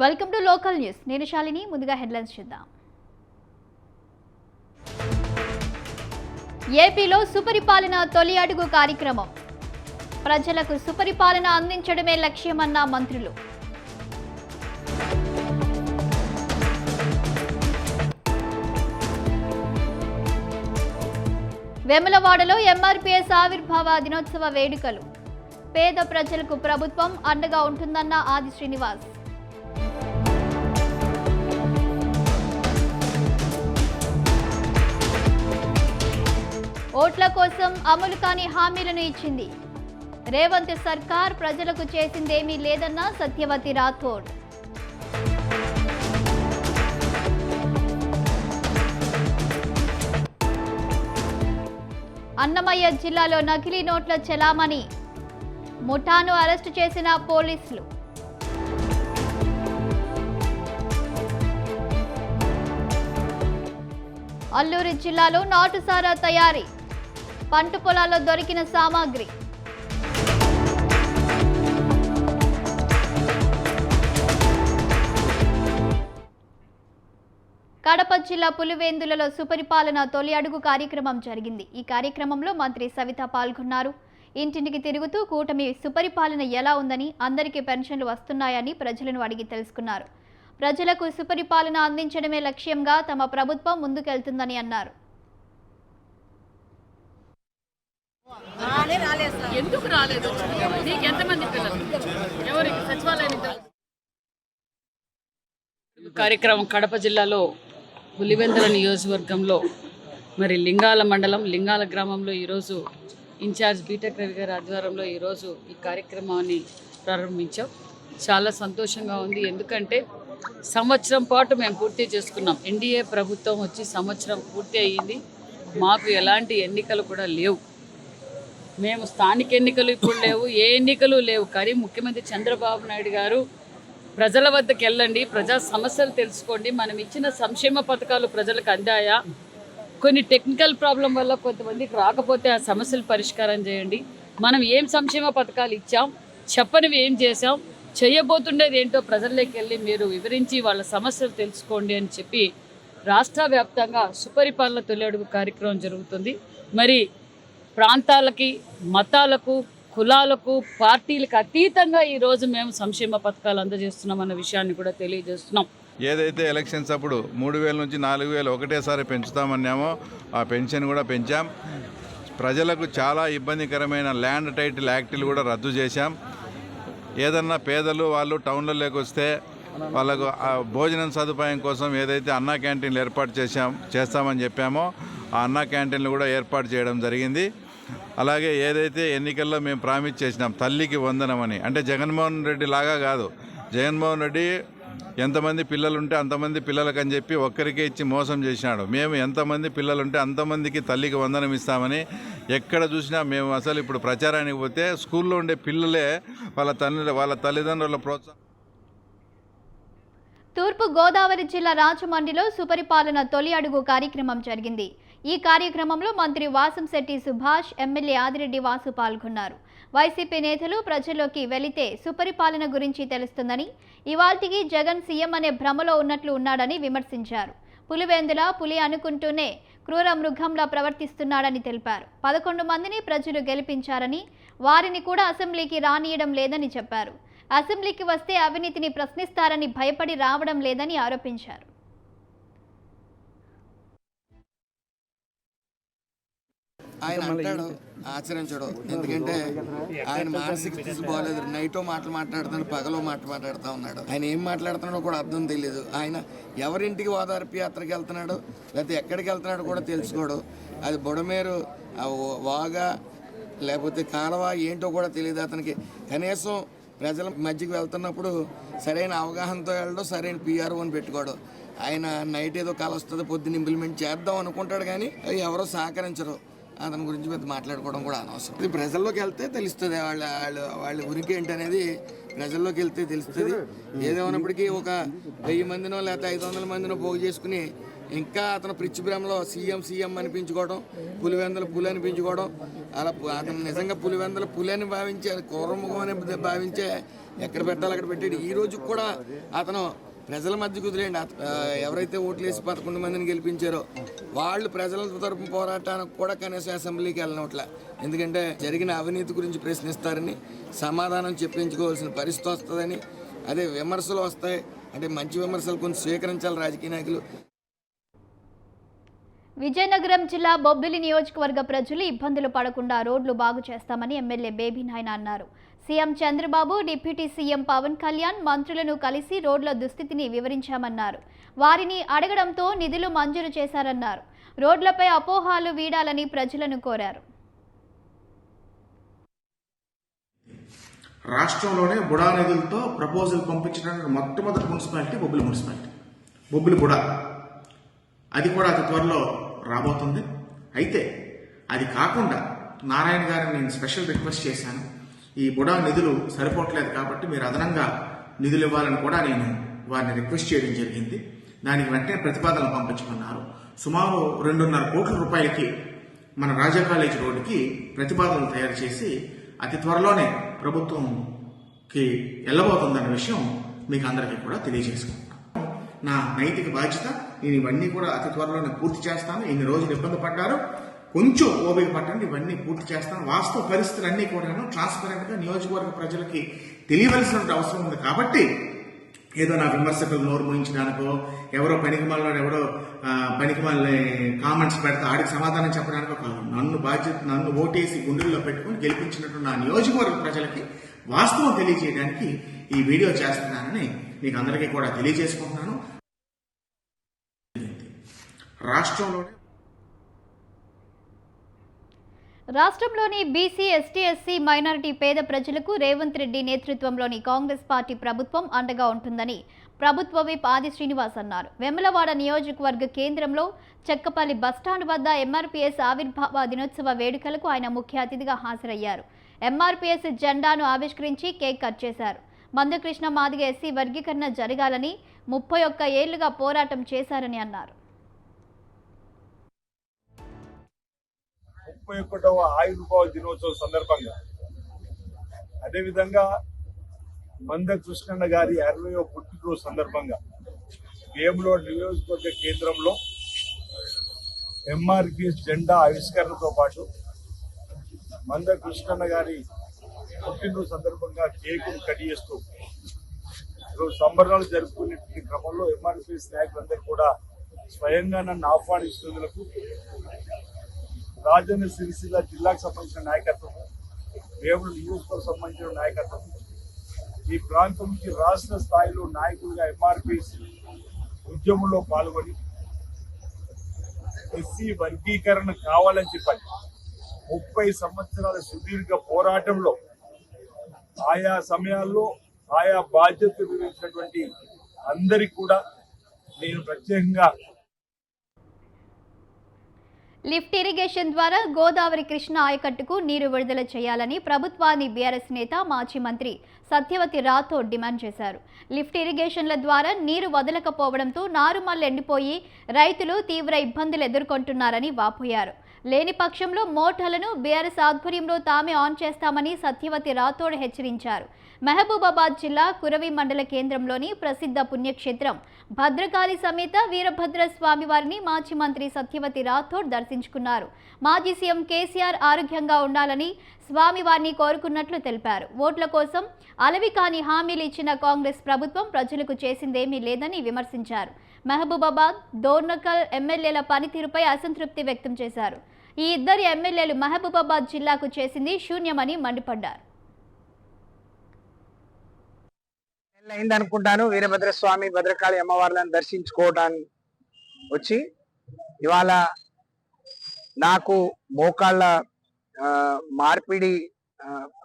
Welcome to local news. నేను శాలిని. ముందుగా headlines చూద్దాం. ఏపీలో సుపరిపాలన తొలి అడుగు కార్యక్రమం. ప్రజలకు సుపరిపాలన అందించడమే లక్ష్యమన్న మంత్రులు. వేములవాడలో ఎంఆర్పీఎస్ ఆవిర్భావ దినోత్సవ వేడుకలు. పేద ప్రజలకు ప్రభుత్వం అండగా ఉంటుందన్న ఆది శ్రీనివాస్. ఓట్ల కోసం అమలు కాని హామీలను ఇచ్చింది. రేవంత్ సర్కార్ ప్రజలకు చేసిందేమీ లేదన్న సత్యవతి రాథోడ్. అన్నమయ్య జిల్లాలో నకిలీ నోట్ల చెలామణి. ముఠాను అరెస్టు చేసిన పోలీసులు. అల్లూరు జిల్లాలో నాటుసారా తయారీ. పంట పొలాల్లో దొరికిన సామాగ్రి. కడప జిల్లా పులివెందులలో సుపరిపాలన తొలి అడుగు కార్యక్రమం జరిగింది. ఈ కార్యక్రమంలో మంత్రి సవిత పాల్గొన్నారు. ఇంటింటికి తిరుగుతూ కూటమి సుపరిపాలన ఎలా ఉందని, అందరికీ పెన్షన్లు వస్తున్నాయని ప్రజలను అడిగి తెలుసుకున్నారు. ప్రజలకు సుపరిపాలన అందించడమే లక్ష్యంగా తమ ప్రభుత్వం ముందుకెళ్తుందని అన్నారు. కార్యక్రమం కడప జిల్లాలో పులివెందుల నియోజకవర్గంలో మరి లింగాల మండలం లింగాల గ్రామంలో ఈరోజు ఇన్ఛార్జ్ బీటెక్ రవి గారి ఆధ్వర్యంలో ఈరోజు ఈ కార్యక్రమాన్ని ప్రారంభించాం. చాలా సంతోషంగా ఉంది. ఎందుకంటే సంవత్సరం పాటు మేము పూర్తి చేసుకున్నాం. ఎన్డీఏ ప్రభుత్వం వచ్చి సంవత్సరం పూర్తి అయ్యింది. మాకు ఎలాంటి ఎన్నికలు కూడా లేవు. మేము స్థానిక ఎన్నికలు ఇప్పుడు లేవు, ఏ ఎన్నికలు లేవు. కానీ ముఖ్యమంత్రి చంద్రబాబు నాయుడు గారు ప్రజల వద్దకు వెళ్ళండి, ప్రజా సమస్యలు తెలుసుకోండి, మనం ఇచ్చిన సంక్షేమ పథకాలు ప్రజలకు అందాయా, కొన్ని టెక్నికల్ ప్రాబ్లం వల్ల కొంతమందికి రాకపోతే ఆ సమస్యలు పరిష్కారం చేయండి, మనం ఏం సంక్షేమ పథకాలు ఇచ్చాం, చెప్పనివి ఏం చేసాం, చేయబోతుండేది ఏంటో ప్రజల్లోకి వెళ్ళి మీరు వివరించి వాళ్ళ సమస్యలు తెలుసుకోండి అని చెప్పి రాష్ట్ర వ్యాప్తంగా సుపరిపాలన తొలి అడుగు కార్యక్రమం జరుగుతుంది. మరి ప్రాంతాలకి, మతాలకు, కులాలకు, పార్టీలకు అతీతంగా ఈరోజు మేము సంక్షేమ పథకాలు అందజేస్తున్నాం అన్న విషయాన్ని కూడా తెలియజేస్తున్నాం. ఏదైతే ఎలక్షన్స్ అప్పుడు 3,000 నుంచి 4,000 ఒకటేసారి పెంచుతామన్నామో ఆ పెన్షన్ కూడా పెంచాం. ప్రజలకు చాలా ఇబ్బందికరమైన ల్యాండ్ టైటిల్ యాక్టులు కూడా రద్దు చేశాం. ఏదన్నా పేదలు వాళ్ళు టౌన్లలోకి వస్తే వాళ్ళకు భోజనం సదుపాయం కోసం ఏదైతే అన్నా క్యాంటీన్లు ఏర్పాటు చేస్తామని చెప్పామో ఆ అన్నా క్యాంటీన్లు కూడా ఏర్పాటు చేయడం జరిగింది. అలాగే ఏదైతే ఎన్నికల్లో మేము ప్రామిస్ చేసినాం తల్లికి వందనమని, అంటే జగన్మోహన్ రెడ్డి లాగా కాదు, జగన్మోహన్ రెడ్డి ఎంతమంది పిల్లలుంటే అంతమంది పిల్లలకు అని చెప్పి ఒక్కరికే ఇచ్చి మోసం చేసినాడు. మేము ఎంతమంది పిల్లలుంటే అంతమందికి తల్లికి వందనం ఇస్తామని ఎక్కడ చూసినా మేము అసలు ఇప్పుడు ప్రచారానికి పోతే స్కూల్లో ఉండే పిల్లలే వాళ్ళ తల్లిదండ్రుల ప్రోత్సాహం. తూర్పు గోదావరి జిల్లా రాజమండ్రిలో సుపరిపాలన తొలి అడుగు కార్యక్రమం జరిగింది. ఈ కార్యక్రమంలో మంత్రి వాసంశెట్టి సుభాష్, ఎమ్మెల్యే ఆదిరెడ్డి వాసు పాల్గొన్నారు. వైసీపీ నేతలు ప్రజల్లోకి వెళితే సుపరిపాలన గురించి తెలుస్తుందని, ఇవాల్టికి జగన్ సీఎం అనే భ్రమలో ఉన్నట్లు ఉన్నాడని విమర్శించారు. పులివెందుల పులి అనుకుంటూనే క్రూర మృగంలా ప్రవర్తిస్తున్నాడని తెలిపారు. 11 మందిని ప్రజలు గెలిపించారని, వారిని కూడా అసెంబ్లీకి రానియడం లేదని చెప్పారు. అసెంబ్లీకి వస్తే అవినీతిని ప్రశ్నిస్తారని భయపడి రావడం లేదని ఆరోపించారు. ఆయన అంటాడు, ఆచరించడు. ఎందుకంటే ఆయన మానసిక స్థితి బాగోలేదు. నైటో మాటలు మాట్లాడుతున్నాడు, పగలో మాట్లాడుతూ ఉన్నాడు. ఆయన ఏం మాట్లాడుతున్నాడో కూడా అర్థం తెలియదు. ఆయన ఎవరింటికి ఓదార్పు యాత్రకి వెళ్తున్నాడు, లేకపోతే ఎక్కడికి వెళ్తున్నాడో కూడా తెలుసుకోడు. అది బుడమేరు వాగా లేకపోతే కాలవ ఏంటో కూడా తెలియదు అతనికి. కనీసం ప్రజల మధ్యకి వెళ్తున్నప్పుడు సరైన అవగాహనతో వెళ్ళడం, సరైన పిఆర్ఓని పెట్టుకోవడం. ఆయన నైట్ ఏదో కాల వస్తుంది, పొద్దున్న ఇంప్లిమెంట్ చేద్దాం అనుకుంటాడు, కానీ ఎవరో సహకరించరు. అతని గురించి పెద్ద మాట్లాడుకోవడం కూడా అనవసరం. ఇది ప్రజల్లోకి వెళ్తే తెలుస్తుంది, వాళ్ళ ఉనికి ఏంటనేది ప్రజల్లోకి వెళ్తే తెలుస్తుంది. ఏదేమన్నప్పటికీ ఒక 1000 మందినో లేకపోతే 500 మందినో పోగు చేసుకుని ఇంకా అతను పిచ్చిబ్రహ్మలో సీఎం అనిపించుకోవడం, పులివెందుల పులి అనిపించుకోవడం, అలా అతను నిజంగా పులి అని భావించే, క్రూరముఖం అని భావించే ఎక్కడ పెట్టాలి అక్కడ పెట్టాడు. ఈ రోజు కూడా అతను ప్రజల మధ్య కుదిరేయండి. ఎవరైతే ఓట్లు వేసి 11 మందిని గెలిపించారో వాళ్ళు ప్రజల తరపు పోరాటానికి కూడా కనీసం అసెంబ్లీకి వెళ్ళనట్ల. ఎందుకంటే జరిగిన అవినీతి గురించి ప్రశ్నిస్తారని, సమాధానం చెప్పించుకోవాల్సిన పరిస్థితి వస్తుందని, అదే విమర్శలు వస్తాయి అంటే మంచి విమర్శలు కొన్ని స్వీకరించాలి రాజకీయ నాయకులు. విజయనగరం జిల్లా బొబ్బిలి నియోజకవర్గ ప్రజలు ఇబ్బందులు పడకుండా రోడ్లు బాగు చేస్తామని ఎమ్మెల్యే బేబీ నాయన అన్నారు. CM Chandrababu, deputy CM Pawan Kalyan మంత్రులను కలిసి రోడ్ల దుస్థితిని వివరించామన్నారు. వారిని అడగడంతో నిధులు మంజూరు చేశారన్నారు. రోడ్లపై అపోహాలు వీడాలని ప్రజలను కోరారు. రాష్ట్రంలోనే బుడా నిధులతో ప్రపోజల్ పంపించడానికి మొట్టమొదటి మున్సిపాలిటీ బొబ్బిలి మున్సిపాలిటీ, బొబ్బిలి బుడా. అది కూడా అతి త్వరలో రాబోతుంది. అయితే అది కాకుండా నారాయణ గారిని నేను స్పెషల్ రిక్వెస్ట్ చేశాను. ఈ బుడా నిధులు సరిపోవట్లేదు కాబట్టి మీరు అదనంగా నిధులు ఇవ్వాలని కూడా నేను వారిని రిక్వెస్ట్ చేయడం జరిగింది. దానికి వెంటనే ప్రతిపాదనలు పంపించుకున్నారు. సుమారు 2.5 కోట్ల రూపాయలకి మన రాజా కాలేజ్ రోడ్డుకి ప్రతిపాదనలు తయారు చేసి అతి త్వరలోనే ప్రభుత్వంకి వెళ్ళబోతుందన్న విషయం మీకు అందరికీ కూడా తెలియజేసుకుంటున్నాను. నా నైతిక బాధ్యత. నేను ఇవన్నీ కూడా అతి త్వరలోనే పూర్తి చేస్తాను. ఇన్ని రోజులు ఇబ్బంది పడ్డారు, కొంచెం ఓపిక పట్టండి, ఇవన్నీ పూర్తి చేస్తాను. వాస్తవ పరిస్థితులన్నీ కూడా ట్రాన్స్పరెంట్ గా నియోజకవర్గ ప్రజలకి తెలియవలసిన అవసరం ఉంది. కాబట్టి ఏదో నా విమర్శకులు నోరు మూయించడానికో, ఎవరో పనికిమాల కామెంట్స్ పెడితే ఆడికి సమాధానం చెప్పడానికో కాదు. నన్ను ఓటేసి గుండెల్లో పెట్టుకుని గెలిపించినట్టు నా నియోజకవర్గ ప్రజలకి వాస్తవం తెలియజేయడానికి ఈ వీడియో చేస్తున్నానని మీకు అందరికీ కూడా తెలియజేసుకుంటున్నాను. రాష్ట్రంలోని బీసీ, ఎస్టీ, ఎస్సీ, మైనారిటీ పేద ప్రజలకు రేవంత్ రెడ్డి నేతృత్వంలోని కాంగ్రెస్ పార్టీ ప్రభుత్వం అండగా ఉంటుందని ప్రభుత్వ విప్ ఆది శ్రీనివాస్ అన్నారు. వెములవాడ నియోజకవర్గ కేంద్రంలో చెక్కపల్లి బస్టాండ్ వద్ద ఎంఆర్పీఎస్ ఆవిర్భావ దినోత్సవ వేడుకలకు ఆయన ముఖ్య అతిథిగా హాజరయ్యారు. ఎంఆర్పీఎస్ జెండాను ఆవిష్కరించి కేక్ కట్ చేశారు. మందకృష్ణ మాదిగ ఎస్సీ వర్గీకరణ జరగాలని 31 ఏళ్లుగా పోరాటం చేశారని అన్నారు. 31వ ఆవిర్భావ దినోత్సవం సందర్భంగా, అదేవిధంగా మందకృష్ణన్న గారి 60వ పుట్టినరోజు సందర్భంగా వేములవాడ నియోజకవర్గ కేంద్రంలో ఎంఆర్పీఎస్ జెండా ఆవిష్కరణతో పాటు మందకృష్ణన్న గారి పుట్టినరోజు సందర్భంగా కేకును కట్ చేస్తూ ఈరోజు సంబరాలు జరుపుకునే క్రమంలో ఎంఆర్పీఎస్ నాయకులందరూ కూడా స్వయంగా నన్ను ఆహ్వానిస్తున్నందుకు రాజన్న సిరిసిల్ల జిల్లాకు సంబంధించిన నాయకత్వం, వేముల నియోజకవర్గం సంబంధించిన నాయకత్వం, ఈ ప్రాంతం నుంచి రాష్ట్ర స్థాయిలో నాయకులుగా ఎంఆర్పీఎస్ ఉద్యమంలో పాల్గొని ఎస్సీ వర్గీకరణ కావాలని చెప్పాలి 30 సంవత్సరాల సుదీర్ఘ పోరాటంలో ఆయా సమయాల్లో ఆయా బాధ్యతలు నిర్వహించినటువంటి అందరికీ కూడా నేను ప్రత్యేకంగా లిఫ్ట్ ఇరిగేషన్ ద్వారా గోదావరి కృష్ణ ఆయకట్టుకు నీరు విడుదల చేయాలని ప్రభుత్వాన్ని బీఆర్ఎస్ నేత మాజీ మంత్రి సత్యవతి రాథోడ్ డిమాండ్ చేశారు. లిఫ్ట్ ఇరిగేషన్ల ద్వారా నీరు వదలకపోవడంతో నారుమల్లు ఎండిపోయి రైతులు తీవ్ర ఇబ్బందులు ఎదుర్కొంటున్నారని వాపోయారు. లేని పక్షంలో మోటార్లను బీఆర్ఎస్ ఆధ్వర్యంలో తామే ఆన్ చేస్తామని సత్యవతి రాథోడ్ హెచ్చరించారు. మహబూబాబాద్ జిల్లా కురవి మండల కేంద్రంలోని ప్రసిద్ధ పుణ్యక్షేత్రం భద్రకాళి సమేత వీరభద్ర స్వామి వారిని మాజీ మంత్రి సత్యవతి రాథోడ్ దర్శించుకున్నారు. మాజీ సీఎం కేసీఆర్ ఆరోగ్యంగా ఉండాలని స్వామివారిని కోరుకున్నట్లు తెలిపారు. ఓట్ల కోసం అలవి కాని హామీలు ఇచ్చిన కాంగ్రెస్ ప్రభుత్వం ప్రజలకు చేసిందేమీ లేదని విమర్శించారు. మహబూబాబాద్, దోర్నకల్ ఎమ్మెల్యేల పనితీరుపై అసంతృప్తి వ్యక్తం చేశారు. ఈ ఇద్దరు ఎమ్మెల్యేలు మహబూబాబాద్ జిల్లాకు చేసింది శూన్యమని మండిపడ్డారు. అయింది అనుకుంటాను. వీరభద్ర స్వామి, భద్రకాళి అమ్మవార్లను దర్శించుకోవడానికి వచ్చి ఇవాళ నాకు మోకాళ్ళ మార్పిడి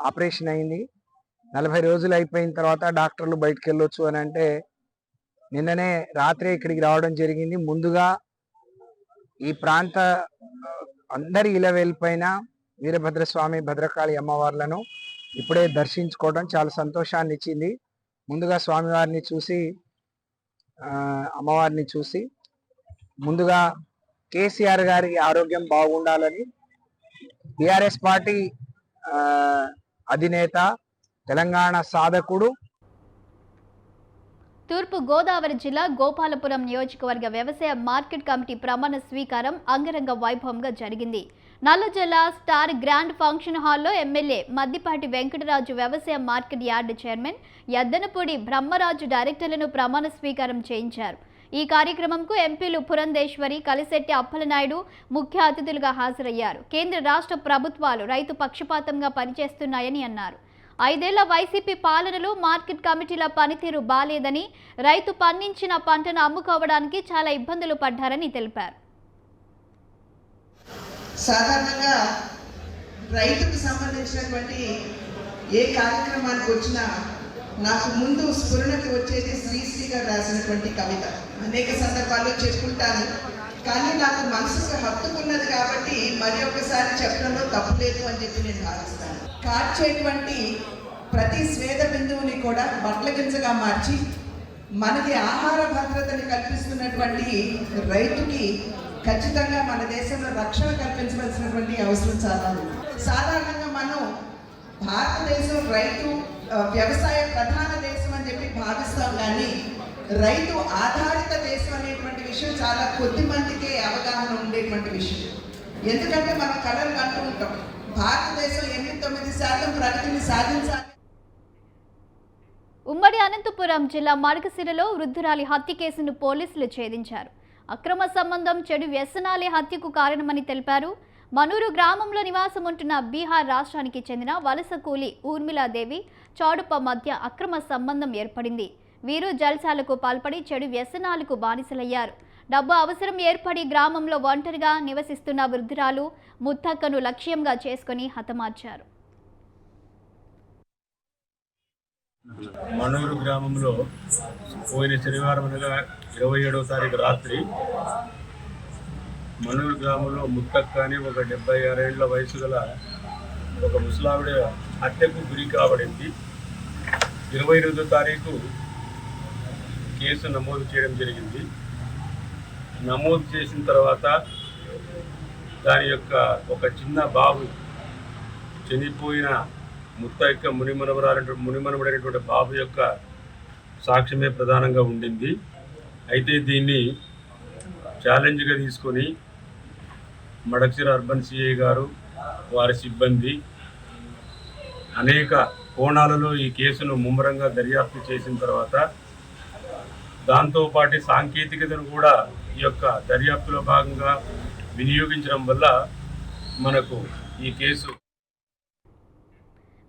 ఆపరేషన్ అయింది. 40 రోజులు అయిపోయిన తర్వాత డాక్టర్లు బయటకు వెళ్ళొచ్చు అని అంటే నిన్ననే రాత్రి ఇక్కడికి రావడం జరిగింది. ముందుగా ఈ ప్రాంత అందరి ఇలవేల్పైన వీరభద్ర స్వామి, భద్రకాళి అమ్మవార్లను ఇప్పుడే దర్శించుకోవడం చాలా సంతోషాన్ని ఇచ్చింది. ముందుగా స్వామివారిని చూసి, అమ్మవారిని చూసి ముందుగా కేసీఆర్ గారి ఆరోగ్యం బాగుండాలని టిఆర్ఎస్ పార్టీ అధినేత, తెలంగాణ సాధకుడు, తూర్పు గోదావరి జిల్లా గోపాలపురం నియోజకవర్గ వ్యవసాయ మార్కెట్ కమిటీ ప్రమాణ స్వీకారం అంగరంగ వైభవంగా జరిగింది. నల్లజల్ల స్టార్ గ్రాండ్ ఫంక్షన్ హాల్లో ఎమ్మెల్యే మద్దిపాటి వెంకటరాజు, వ్యవసాయ market yard chairman Yaddanapudi Brahmaraju డైరెక్టర్లను ప్రమాణ స్వీకారం చేయించారు. ఈ కార్యక్రమంకు ఎంపీలు పురంధేశ్వరి, కలిశెట్టి అప్పలనాయుడు ముఖ్య అతిథులుగా హాజరయ్యారు. కేంద్ర రాష్ట్ర ప్రభుత్వాలు రైతు పక్షపాతంగా పనిచేస్తున్నాయని అన్నారు. 5 ఏళ్ల వైసీపీ పాలనలో మార్కెట్ కమిటీల పనితీరు బాలేదని, రైతు పండించిన పంటను అమ్ముకోవడానికి చాలా ఇబ్బందులు పడ్డారని తెలిపారు. సాధారణంగా రైతుకు సంబంధించినటువంటి ఏ కార్యక్రమానికి వచ్చినా నాకు ముందు స్ఫురణకి వచ్చేది శ్రీశ్రీ గారు రాసినటువంటి కవిత. అనేక సందర్భాల్లో చెప్పుకుంటాను, కానీ నాకు మనసుకు హత్తుకున్నది కాబట్టి మరి ఒకసారి చెప్పడంలో తప్పులేదు అని చెప్పి నేను భావిస్తాను. కార్చేటువంటి ప్రతి స్వేద బిందువుని కూడా బట్ల గింజగా మార్చి మనకి ఆహార భద్రతని కల్పిస్తున్నటువంటి రైతుకి ఖచ్చితంగా మన దేశంలో రక్షణ కల్పించవలసినటువంటి అవసరం చాలా ఉంది. సాధారణంగా మనం భారతదేశం రైతు వ్యవసాయ ప్రధాన దేశం అని చెప్పి భావిస్తాం, కానీ రైతు ఆధారిత దేశం అనేటువంటి విషయం చాలా కొద్ది మందికే అవగాహన ఉండేటువంటి విషయం. ఎందుకంటే మనం కలలు కంటూ ఉంటాం, భారతదేశం 8-9% ప్రగతిని సాధించాలి. ఉమ్మడి అనంతపురం జిల్లా మడకసిరలో వృద్ధురాలి హత్య కేసును పోలీసులు ఛేదించారు. అక్రమ సంబంధం, చెడు వ్యసనాలే హత్యకు కారణమని తెలిపారు. మనూరు గ్రామంలో నివాసం ఉంటున్న బీహార్ రాష్ట్రానికి చెందిన వలస కూలి ఊర్మిళాదేవి, చౌడప్ప మధ్య అక్రమ సంబంధం ఏర్పడింది. వీరు జల్సాలకు పాల్పడి చెడు వ్యసనాలకు బానిసలయ్యారు. డబ్బు అవసరం ఏర్పడి గ్రామంలో ఒంటరిగా నివసిస్తున్న వృద్ధురాలు ముత్తక్కను లక్ష్యంగా చేసుకుని హతమార్చారు. మనూరు గ్రామంలో పోయిన శనివారం అనగా 27వ తారీఖు రాత్రి మనూరు గ్రామంలో ముత్తక్క అని ఒక 76 ఏళ్ల వయసు గల ఒక ముసలావిడ హత్యకు గురి కాబడింది. 28వ తారీఖు కేసు నమోదు చేయడం జరిగింది. నమోదు చేసిన తర్వాత దాని యొక్క ఒక చిన్న బాబు, చనిపోయిన ముత్తక్క మునిమనబడైనటువంటి బాబు యొక్క సాక్ష్యమే ప్రధానంగా ఉండింది. అయితే దీన్ని ఛాలెంజ్గా తీసుకొని మడకసిర అర్బన్ సిఐ గారు, వారి సిబ్బంది అనేక కోణాలలో ఈ కేసును ముమ్మరంగా దర్యాప్తు చేసిన తర్వాత దాంతోపాటు సాంకేతికతను కూడా ఈ యొక్క దర్యాప్తులో భాగంగా వినియోగించడం వల్ల మనకు ఈ కేసు.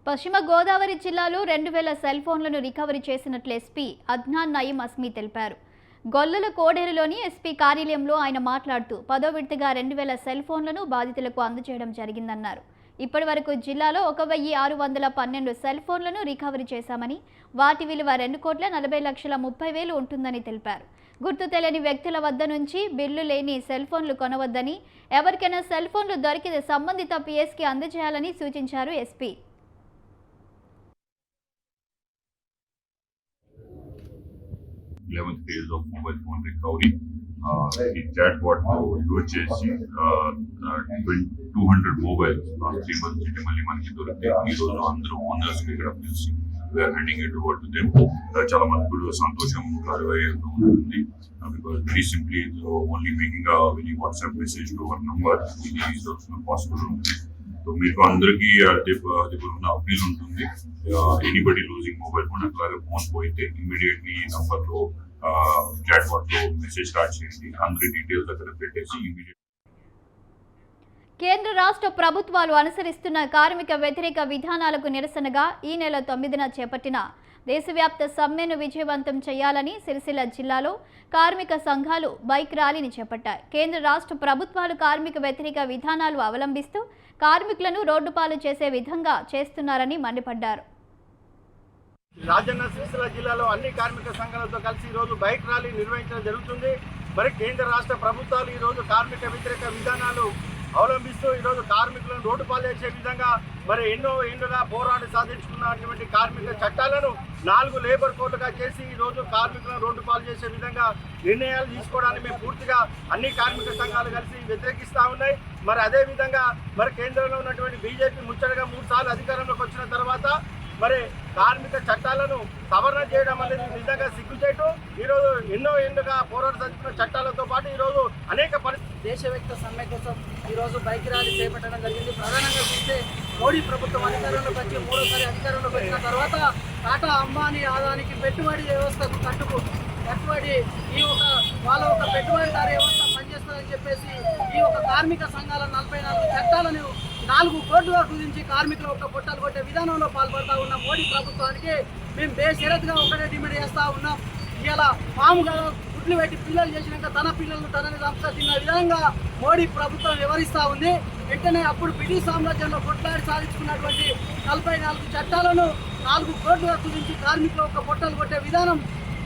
పశ్చిమ గోదావరి జిల్లాలో 2000 సెల్ ఫోన్లను రికవరీ చేసినట్లు ఎస్పీ అద్నాన్ నయీం అస్మీ తెలిపారు. గొల్లల కోడేరులోని ఎస్పీ కార్యాలయంలో ఆయన మాట్లాడుతూ 10వ విడతగా 2000 సెల్ ఫోన్లను బాధితులకు అందజేయడం జరిగిందన్నారు. ఇప్పటి వరకు జిల్లాలో 1612 సెల్ ఫోన్లను రికవరీ చేశామని, వాటి విలువ 2,40,30,000 ఉంటుందని తెలిపారు. గుర్తు తెలియని వ్యక్తుల వద్ద నుంచి బిల్లు లేని సెల్ ఫోన్లు కొనవద్దని, ఎవరికైనా సెల్ ఫోన్లు దొరికితే సంబంధిత పిఎస్కి అందజేయాలని సూచించారు SP. phase of mobile phone recovery. The chatbot use చేసి 200 mobiles 3 months మళ్ళీ మనకి దొరికితే ఈ రోజు అందరూ ఓనర్స్ ఇక్కడ పిలిచి we are handing it over to them. చాలా మంది కూడా సంతోషం ఉంటుంది. Because very simply only making a very WhatsApp message to our number is also possible. So మీకు అందరికీ ఉన్న అపీల్ ఉంటుంది, ఎనీబడి లూజింగ్ మొబైల్ ఫోన్ అట్లాగే ఫోన్ పోయితే ఇమీడియట్లీ ఈ నంబర్లో చాట్ బాట్లో మెసేజ్ స్టార్ట్ చేసి అందరి డీటెయిల్స్ అక్కడ పెట్టేసి ఇమీడియట్. కేంద్ర రాష్ట్ర ప్రభుత్వాలు అనుసరిస్తున్న కార్మిక వ్యతిరేక విధానాలకు నిరసనగా ఈ నెల 9న చేపట్టిన దేశవ్యాప్త సమ్మెను విజయవంతం చేయాలని సిరిసిల్ల జిల్లాలో కార్మిక సంఘాలు బైక్ ర్యాలీని చేపట్టాయి. కేంద్ర రాష్ట్ర ప్రభుత్వాలు కార్మిక వ్యతిరేక విధానాలు అవలంబిస్తూ కార్మికులను రోడ్డుపాలు చేసే విధంగా చేస్తున్నారని మండిపడ్డారు. రాజన్న సిరిసిల్ల జిల్లాలో అన్ని కార్మిక సంఘాలతో కలిసి ఈరోజు బైక్ ర్యాలీ నిర్వహించడం జరుగుతుంది. మరి కేంద్ర రాష్ట్ర ప్రభుత్వాలు ఈరోజు కార్మిక వ్యతిరేక విధానాలు అవలంబిస్తూ ఈరోజు కార్మికులను రోడ్డుపాలు చేసే విధంగా మరి ఎన్నో ఏళ్ళుగా పోరాడి సాధించుకున్నటువంటి కార్మిక చట్టాలను 4 లేబర్ కోడ్లుగా చేసి ఈరోజు కార్మికులను రోడ్డు పాలు చేసే విధంగా నిర్ణయాలు తీసుకోవడానికి మేము పూర్తిగా అన్ని కార్మిక సంఘాలు కలిసి వ్యతిరేకిస్తూ ఉన్నాయి. మరి అదేవిధంగా మరి కేంద్రంలో ఉన్నటువంటి బీజేపీ ముచ్చటగా 3 సార్లు అధికారంలోకి వచ్చిన తర్వాత మరి కార్మిక చట్టాలను సవరణ చేయడం అనేది నిజంగా సిగ్గుచేటు. ఈరోజు ఎన్నో ఏళ్ళుగా పోరాట సాధించిన చట్టాలతో పాటు ఈరోజు అనేక దేశవ్యాప్త సమ్మె కోసం ఈరోజు బైక్ ర్యాలీ చేపట్టడం జరిగింది. ప్రధానంగా చూస్తే మోడీ ప్రభుత్వం అధికారంలోకి వచ్చి 3వ అధికారంలోకి వచ్చిన తర్వాత టాటా, అంబానీ, ఆదానికి పెట్టుబడి వ్యవస్థకు కట్టుబడి వాళ్ళ ఒక పెట్టుబడిదారు వ్యవస్థ పనిచేస్తుందని చెప్పేసి ఈ ఒక కార్మిక సంఘాల 44 చట్టాలను 4 కోట్లుగా కుదించి కార్మికులు ఒక పొట్టాలు కొట్టే విధానంలో పాల్పడతా ఉన్న మోడీ ప్రభుత్వానికి మేము బేషరతుగా ఒకటే డిమాండ్ చేస్తూ ఉన్నాం. ఇలా పాముగా గుడ్లు పెట్టి పిల్లలు చేసినాక తన పిల్లలను తనని తిన్న విధంగా మోడీ ప్రభుత్వం వివరిస్తూ ఉంది. వెంటనే అప్పుడు బ్రిటిష్ సామ్రాజ్యంలో కొట్లాడి సాధించుకున్నటువంటి 44 చట్టాలను 4 కోట్లుగా కుదించి కార్మికులు ఒక పొట్టలు కొట్టే విధానం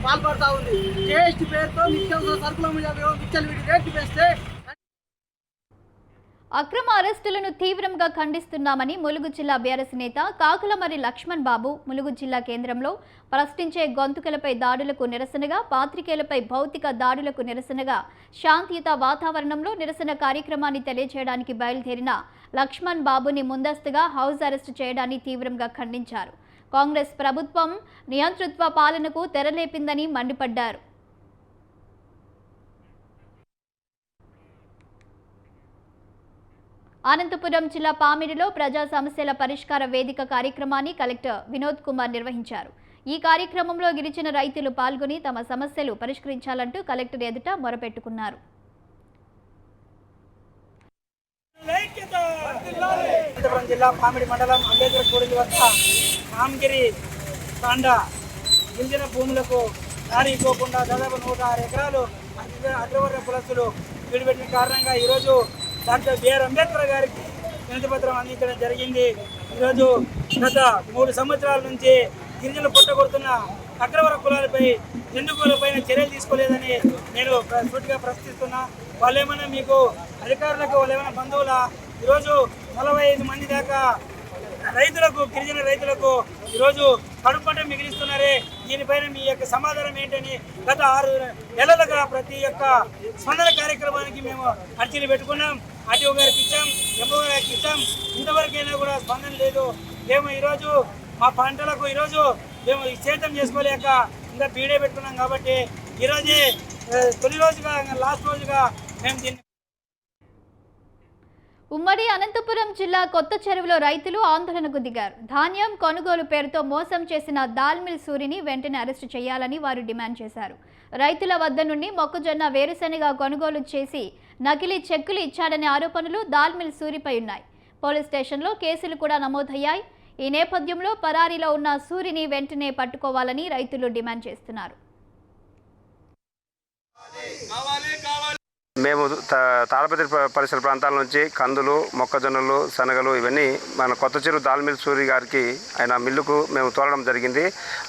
పాల్పడతా ఉంది. జీఎస్టీ పేరుతో నిత్యావసర సరుకుల మీద విచ్చలవిడి రేట్లు వేస్తే అక్రమ అరెస్టులను తీవ్రంగా ఖండిస్తున్నామని ములుగు జిల్లా బీఆర్ఎస్ నేత కాకులమర్రి లక్ష్మణ్ బాబు ములుగు జిల్లా కేంద్రంలో ప్రశ్నించే గొంతుకలపై దాడులకు నిరసనగా, పాత్రికేయులపై భౌతిక దాడులకు నిరసనగా శాంతియుత వాతావరణంలో నిరసన కార్యక్రమాన్ని తెలియజేయడానికి బయలుదేరిన లక్ష్మణ్ బాబుని ముందస్తుగా హౌస్ అరెస్టు చేయడాన్ని తీవ్రంగా ఖండించారు. కాంగ్రెస్ ప్రభుత్వం నియంతృత్వ పాలనకు తెరలేపిందని మండిపడ్డారు. అనంతపురం జిల్లా పామిడిలో ప్రజా సమస్యల పరిష్కార వేదిక కార్యక్రమాన్ని కలెక్టర్ వినోద్ కుమార్ నిర్వహించారు. ఈ కార్యక్రమంలో గిరిజన రైతులు పాల్గొని తమ సమస్యలు పరిష్కరించాలంటూ కలెక్టర్ ఎదుట మొరపెట్టుకున్నారు. అనంతపురం జిల్లా పామిడి మండలం అంబేద్కర్ కూడలి వద్ద రామగిరి తాండా గిరిజన భూములకు దారి ఇవ్వకుండా దాదాపు 106 ఎకరాలు అగ్రవర్ణ కులస్తులు విడిపెట్టిన కారణంగా ఈరోజు డాక్టర్ బిఆర్ అంబేద్కర్ గారికి వినతిపత్రం అందించడం జరిగింది. ఈరోజు గత 3 సంవత్సరాల నుంచి గిరిజనులు పుట్టగొడుతున్న అగ్రవర్ణ కులాలపై నిందుకులపైన చర్యలు తీసుకోలేదని నేను సూటిగా ప్రశ్నిస్తున్నా. వాళ్ళేమైనా మీకు అధికారులకు వాళ్ళేమైనా బంధువులా? ఈరోజు 45 మంది దాకా రైతులకు, గిరిజన రైతులకు ఈరోజు కడుపు పంట మిగిలిస్తున్నారే. దీనిపైన మీ యొక్క సమాధానం ఏంటని గత 6 నెలలుగా ప్రతి ఒక్క స్పందన కార్యక్రమానికి మేము అర్జీలు పెట్టుకున్నాం. ఆర్టీఓ గారికి ఇచ్చాం, ఎంఓ గారికి ఇచ్చాం. ఇంతవరకైనా కూడా స్పందన లేదు. మేము ఈరోజు మా పంటలకు ఈరోజు మేము సేద్యం చేసుకోలేక ఇంకా బీడే పెట్టుకున్నాం. కాబట్టి ఈరోజే తొలి రోజుగా, లాస్ట్ రోజుగా మేము దీన్ని. ఉమ్మడి అనంతపురం జిల్లా కొత్త చెరువులో రైతులు ఆందోళనకు దిగారు. ధాన్యం కొనుగోలు పేరుతో మోసం చేసిన దాల్మిల్ సూరిని వెంటనే అరెస్టు చేయాలని వారు డిమాండ్ చేశారు. రైతుల వద్ద నుండి మొక్కజొన్న, వేరుశెనగ కొనుగోలు చేసి నకిలీ చెక్కులు ఇచ్చాడనే ఆరోపణలు దాల్మిల్ సూరిపై ఉన్నాయి. పోలీస్ స్టేషన్లో కేసులు కూడా నమోదయ్యాయి. ఈ నేపథ్యంలో పరారీలో ఉన్న సూరిని వెంటనే పట్టుకోవాలని రైతులు డిమాండ్ చేస్తున్నారు. మేము తాళపత్రి పరిసర ప్రాంతాల నుంచి కందులు, మొక్కజొన్నలు, శనగలు ఇవన్నీ మన కొత్త చెరువు దాల్మిల్ సూరి గారికి ఆయన మిల్లుకు మేము తోలడం జరిగింది.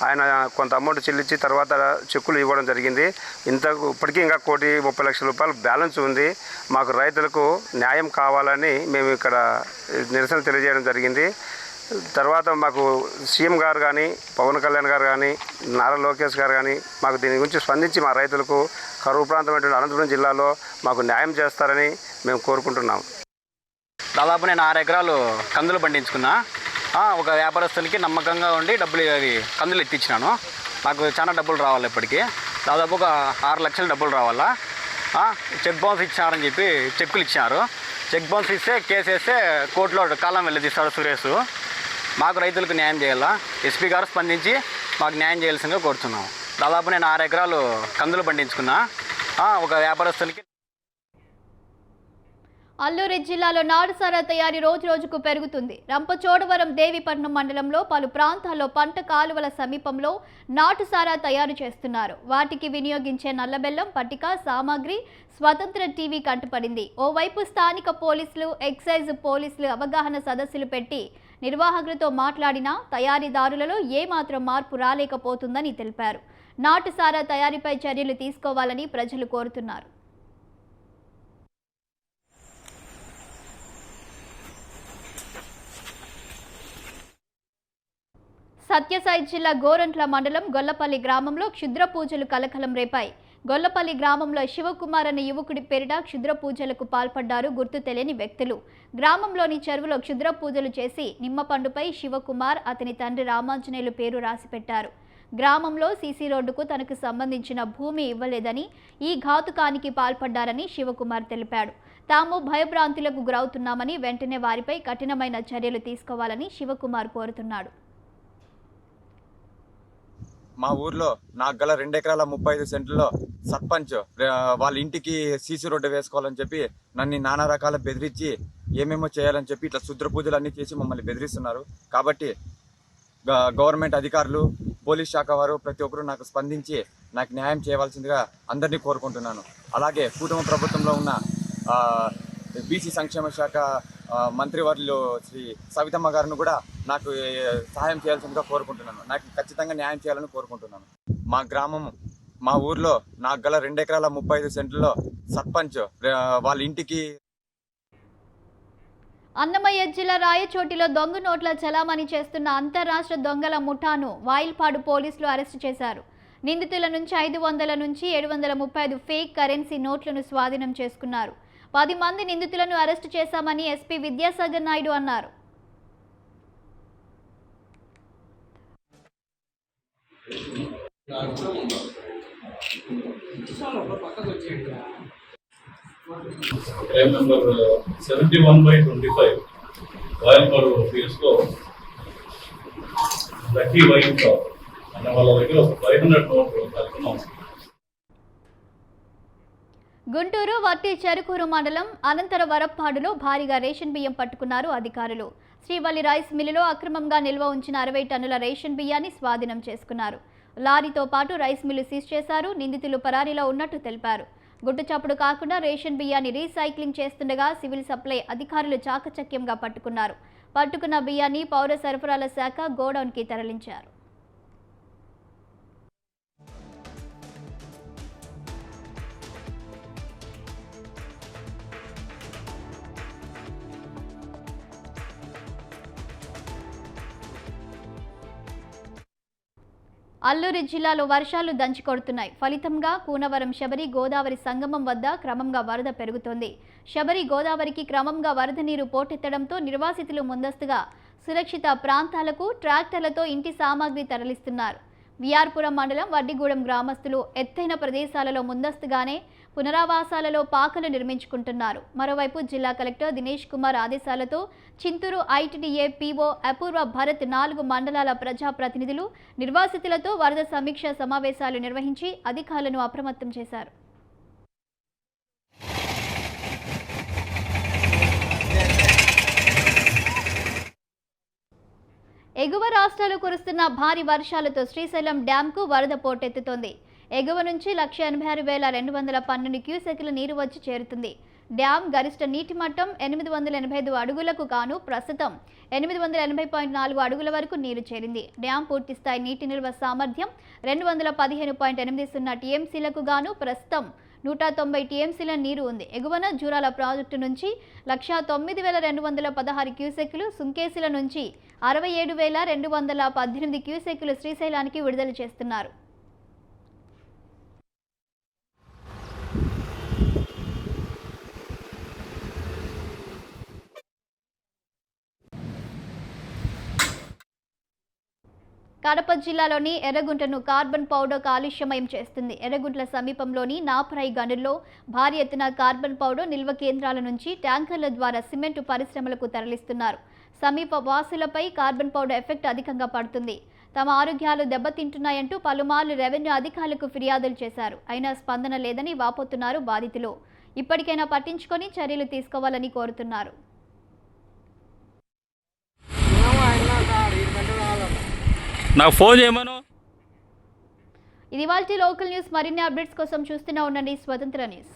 ఆయన కొంత అమౌంట్ చెల్లించి తర్వాత చెక్కులు ఇవ్వడం జరిగింది. ఇప్పటికీ ఇంకా 1,30,00,000 రూపాయలు బ్యాలెన్స్ ఉంది. మాకు రైతులకు న్యాయం కావాలని మేము ఇక్కడ నిరసన తెలియజేయడం జరిగింది. తర్వాత మాకు సీఎం గారు కానీ, పవన్ కళ్యాణ్ గారు కానీ, నారా లోకేష్ గారు కానీ మాకు దీని గురించి స్పందించి మా రైతులకు కరువు ప్రాంతమైనటువంటి అనంతపురం జిల్లాలో మాకు న్యాయం చేస్తారని మేము కోరుకుంటున్నాం. దాదాపు నేను 6 ఎకరాలు కందులు పండించుకున్నా. ఒక వ్యాపారస్తులకి నమ్మకంగా ఉండి అవి కందులు ఎత్తిచ్చినాను. నాకు చాలా డబ్బులు రావాలి. ఇప్పటికీ దాదాపు ఒక 6 లక్షల డబ్బులు రావాలా. చెక్ బౌన్స్ ఇచ్చినారని చెప్పి చెక్కులు ఇచ్చినారు. చెక్ బౌన్స్ ఇస్తే కేసు వేస్తే కోర్టులో కాలం వెళ్ళదీస్తాడు సురేష్. మాకు రైతులకు న్యాయం చేయాలా. ఎస్పీ గారు స్పందించి మాకు న్యాయం చేయాల్సిందిగా కోరుతున్నాం. దాదాపు నేను 6 ఎకరాలు కందులు పండించుకున్నా. ఒక వ్యాపారస్తులకి. అల్లూరి జిల్లాలో నాటుసారా తయారీ రోజు రోజుకు పెరుగుతుంది. రంపచోడవరం, దేవిపట్నం మండలంలో పలు ప్రాంతాల్లో పంట కాలువల సమీపంలో నాటుసారా తయారు చేస్తున్నారు. వాటికి వినియోగించే నల్లబెల్లం, పట్టిక సామాగ్రి స్వతంత్ర టీవీ కంటుపడింది. ఓవైపు స్థానిక పోలీసులు, ఎక్సైజ్ పోలీసులు అవగాహన సదస్సులు పెట్టి నిర్వాహకులతో మాట్లాడినా తయారీదారులలో ఏమాత్రం మార్పు రాలేకపోతుందని తెలిపారు. నాటుసారా తయారీపై చర్యలు తీసుకోవాలని ప్రజలు కోరుతున్నారు. సత్యసాయి జిల్లా గోరంట్ల మండలం గొల్లపల్లి గ్రామంలో క్షుద్ర పూజలు కలకలం రేపాయి. గొల్లపల్లి గ్రామంలో శివకుమార్ అనే యువకుడి పేరిట క్షుద్ర పూజలకు పాల్పడ్డారు గుర్తు తెలియని వ్యక్తులు. గ్రామంలోని చెరువులో క్షుద్ర పూజలు చేసి నిమ్మపండుపై శివకుమార్, అతని తండ్రి రామాంజనేయులు పేరు రాసిపెట్టారు. గ్రామంలో సీసీ రోడ్డుకు తనకు సంబంధించిన భూమి ఇవ్వలేదని, ఈ ఘాతుకానికి పాల్పడ్డారని శివకుమార్ తెలిపాడు. తాము భయభ్రాంతులకు గురవుతున్నామని, వెంటనే వారిపై కఠినమైన చర్యలు తీసుకోవాలని శివకుమార్ కోరుతున్నాడు. మా ఊర్లో నాకు గల 2 ఎకరాల 35 సెంట్లలో సర్పంచ్ వాళ్ళ ఇంటికి సీసీ రోడ్డు వేసుకోవాలని చెప్పి నన్ను నానా రకాల బెదిరించి ఏమేమో చేయాలని చెప్పి ఇట్లా క్షుద్ర పూజలు అన్నీ చేసి మమ్మల్ని బెదిరిస్తున్నారు. కాబట్టి గవర్నమెంట్ అధికారులు, పోలీస్ శాఖ వారు ప్రతి ఒక్కరూ నాకు స్పందించి నాకు న్యాయం చేయవలసిందిగా అందరినీ కోరుకుంటున్నాను. అలాగే కుటుంబ ప్రభుత్వంలో ఉన్న బీసీ సంక్షేమ శాఖ మంత్రివర్యులు శ్రీ సవితమ్మ గారిని కూడా నాకు సహాయం చేయాల్సిందిగా కోరుకుంటున్నాను. నాకు ఖచ్చితంగా న్యాయం చేయాలని కోరుకుంటున్నాను. మా గ్రామం, మా ఊర్లో నాకు గల 2 ఎకరాల 35 సెంట్లలో సర్పంచ్ వాళ్ళ ఇంటికి. అన్నమయ్య జిల్లా రాయచోటిలో దొంగ నోట్ల చలామణి చేస్తున్న అంతర్రాష్ట్ర దొంగల ముఠాను వాయిల్పాడు పోలీసులు అరెస్టు చేశారు. నిందితుల నుంచి 500 నుంచి 735 ఫేక్ కరెన్సీ నోట్లను స్వాధీనం చేసుకున్నారు. 10 మంది నిందితులను అరెస్టు చేశామని ఎస్పీ విద్యాసాగర్ నాయుడు అన్నారు. క్రైమ్ నెంబర్ 71/25 వాయల్పాడు కేసులో లక్కీ వైన్ షాప్ అన్న వాళ్ళ దగ్గర ఒక 500 నోట్లు కలుపుకున్నాం. గుంటూరు వట్టి చెరుకూరు మండలం అనంతర వరప్పాడులో భారీగా రేషన్ బియ్యం పట్టుకున్నారు అధికారులు. శ్రీవల్లి రైస్ మిల్లులో అక్రమంగా నిల్వ ఉంచిన 60 టన్నుల రేషన్ బియ్యాన్ని స్వాధీనం చేసుకున్నారు. లారీతో పాటు రైస్ మిల్లు సీజ్ చేశారు. నిందితులు పరారీలో ఉన్నట్టు తెలిపారు. గుట్టుచప్పుడు కాకుండా రేషన్ బియ్యాన్ని రీసైక్లింగ్ చేస్తుండగా సివిల్ సప్లై అధికారులు చాకచక్యంగా పట్టుకున్నారు. పట్టుకున్న బియ్యాన్ని పౌర సరఫరాల శాఖ గోడౌన్కి తరలించారు. అల్లూరి జిల్లాలో వర్షాలు దంచికొడుతున్నాయి. ఫలితంగా కూనవరం శబరి గోదావరి సంగమం వద్ద క్రమంగా వరద పెరుగుతోంది. శబరి గోదావరికి క్రమంగా వరద నీరు పోటెత్తడంతో నిర్వాసితులు ముందస్తుగా సురక్షిత ప్రాంతాలకు ట్రాక్టర్లతో ఇంటి సామాగ్రి తరలిస్తున్నారు. విఆర్పురం మండలం వడ్డిగూడెం గ్రామస్తులు ఎత్తైన ప్రదేశాలలో ముందస్తుగానే పునరావాసాలలో పాకలు నిర్మించుకుంటున్నారు. మరోవైపు జిల్లా కలెక్టర్ దినేష్ కుమార్ ఆదేశాలతో చింతూరు ఐటీడీఏ పీఓ అపూర్వ భరత్ 4 మండలాల ప్రజాప్రతినిధులు నిర్వాసితులతో వరద సమీక్ష సమావేశాలు నిర్వహించి అధికారులను అప్రమత్తం చేశారు. ఎగువ రాష్ట్రాలు కురుస్తున్న భారీ వర్షాలతో శ్రీశైలం డ్యాంకు వరద పోటెత్తుతోంది. ఎగువ నుంచి 186,212 క్యూసెక్ల నీరు వచ్చి చేరుతుంది. డ్యాం గరిష్ట నీటి మట్టం 885 అడుగులకు గాను ప్రస్తుతం 880.4 అడుగుల వరకు నీరు చేరింది. డ్యాం పూర్తిస్థాయి నీటి నిల్వ సామర్థ్యం 215.80 టీఎంసీలకు గాను ప్రస్తుతం 190 టీఎంసీల నీరు ఉంది. ఎగువన జూరాల ప్రాజెక్టు నుంచి 109,216 క్యూసెక్లు, సుంకేసిల నుంచి 67,218 క్యూసెక్లు శ్రీశైలానికి విడుదల చేస్తున్నారు. కడప జిల్లాలోని ఎర్రగుంటను కార్బన్ పౌడర్ కాలుష్యమయం చేస్తుంది. ఎర్రగుంట్ల సమీపంలోని నాపరాయి గనుల్లో భారీ ఎత్తున కార్బన్ పౌడర్ నిల్వ కేంద్రాల నుంచి ట్యాంకర్ల ద్వారా సిమెంటు పరిశ్రమలకు తరలిస్తున్నారు. సమీప వాసులపై కార్బన్ పౌడర్ ఎఫెక్ట్ అధికంగా పడుతుంది. తమ ఆరోగ్యాలు దెబ్బతింటున్నాయంటూ పలుమార్లు రెవెన్యూ అధికారులకు ఫిర్యాదులు చేశారు. అయినా స్పందన లేదని వాపోతున్నారు బాధితులు. ఇప్పటికైనా పట్టించుకొని చర్యలు తీసుకోవాలని కోరుతున్నారు. నాకు ఫోన్ చేయమను. ఇది వాల్టి లోకల్ న్యూస్. మరిన్ని అప్డేట్స్ కోసం చూస్తూనే ఉండండి స్వతంత్ర న్యూస్.